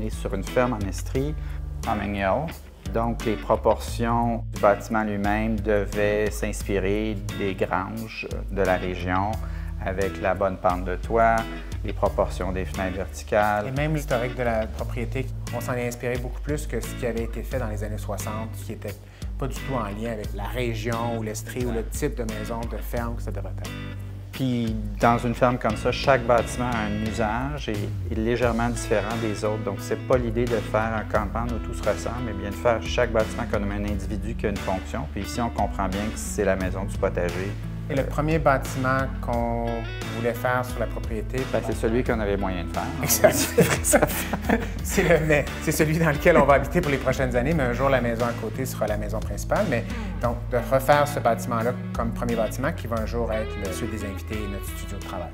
est sur une ferme en Estrie, en Mignol. Donc, les proportions du bâtiment lui-même devaient s'inspirer des granges de la région, avec la bonne pente de toit, les proportions des fenêtres verticales. Et même l'historique de la propriété, on s'en est inspiré beaucoup plus que ce qui avait été fait dans les années 60, qui n'était pas du tout en lien avec la région ou l'Estrie ou le type de maison, de ferme que ça devrait être. Puis, dans une ferme comme ça, chaque bâtiment a un usage et est légèrement différent des autres. Donc, c'est pas l'idée de faire un campement où tout se ressemble, mais bien de faire chaque bâtiment comme un individu qui a une fonction. Puis ici, on comprend bien que c'est la maison du potager. Et le premier bâtiment qu'on voulait faire sur la propriété... C'est celui qu'on avait moyen de faire. Exact. C'est celui dans lequel on va habiter pour les prochaines années, mais un jour, la maison à côté sera la maison principale. Mais donc, de refaire ce bâtiment-là comme premier bâtiment qui va un jour être celui des invités et notre studio de travail.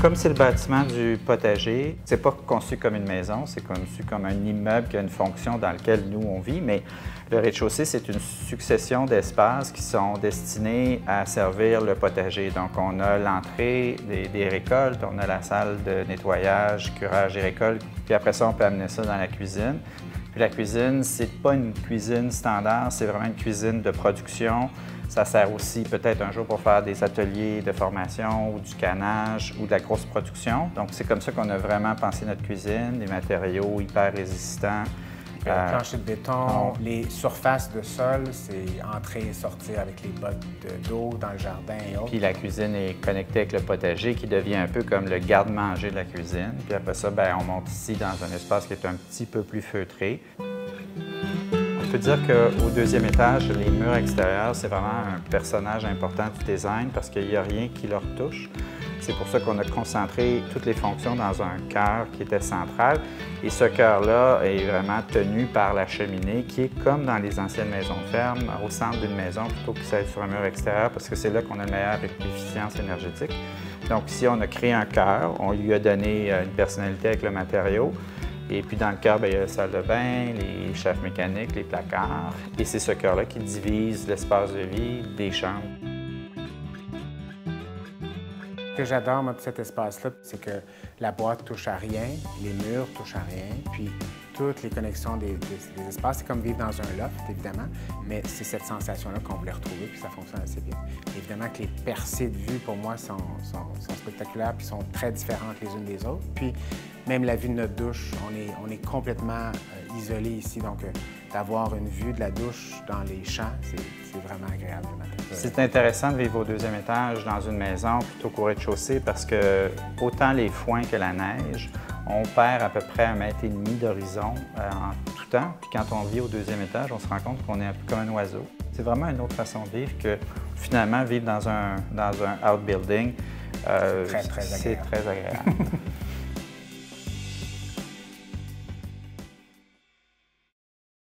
Comme c'est le bâtiment du potager, c'est pas conçu comme une maison, c'est conçu comme un immeuble qui a une fonction dans lequel nous, on vit, mais le rez-de-chaussée, c'est une succession d'espaces qui sont destinés à servir le potager. Donc, on a l'entrée des récoltes, on a la salle de nettoyage, curage des récoltes, puis après ça, on peut amener ça dans la cuisine. Puis la cuisine, c'est pas une cuisine standard, c'est vraiment une cuisine de production. Ça sert aussi peut-être un jour pour faire des ateliers de formation ou du canage ou de la grosse production. Donc, c'est comme ça qu'on a vraiment pensé notre cuisine, des matériaux hyper résistants. Le plancher de béton, les surfaces de sol, c'est entrer et sortir avec les bottes d'eau dans le jardin et autres. Puis la cuisine est connectée avec le potager qui devient un peu comme le garde-manger de la cuisine. Puis après ça, bien, on monte ici dans un espace qui est un petit peu plus feutré. On peut dire qu'au deuxième étage, les murs extérieurs, c'est vraiment un personnage important du design parce qu'il n'y a rien qui leur touche. C'est pour ça qu'on a concentré toutes les fonctions dans un cœur qui était central. Et ce cœur-là est vraiment tenu par la cheminée qui est comme dans les anciennes maisons de ferme, au centre d'une maison plutôt que ça être sur un mur extérieur parce que c'est là qu'on a la meilleure efficience énergétique. Donc ici, on a créé un cœur, on lui a donné une personnalité avec le matériau. Et puis dans le cœur, il y a la salle de bain, les chefs mécaniques, les placards. Et c'est ce cœur-là qui divise l'espace de vie des chambres. Ce que j'adore, moi, de cet espace-là, c'est que la boîte touche à rien, les murs touchent à rien, puis toutes les connexions des espaces, c'est comme vivre dans un loft, évidemment, mais c'est cette sensation-là qu'on voulait retrouver, puis ça fonctionne assez bien. Évidemment que les percées de vue, pour moi, sont spectaculaires, puis sont très différentes les unes des autres. Puis même la vue de notre douche, on est complètement isolé ici, donc d'avoir une vue de la douche dans les champs, c'est vraiment agréable le matin. C'est intéressant de vivre au deuxième étage dans une maison plutôt qu'au rez-de-chaussée parce que autant les foins que la neige, on perd à peu près 1,5 mètre d'horizon en tout temps. Puis quand on vit au deuxième étage, on se rend compte qu'on est un peu comme un oiseau. C'est vraiment une autre façon de vivre que finalement vivre dans un outbuilding. Très agréable. C'est très agréable.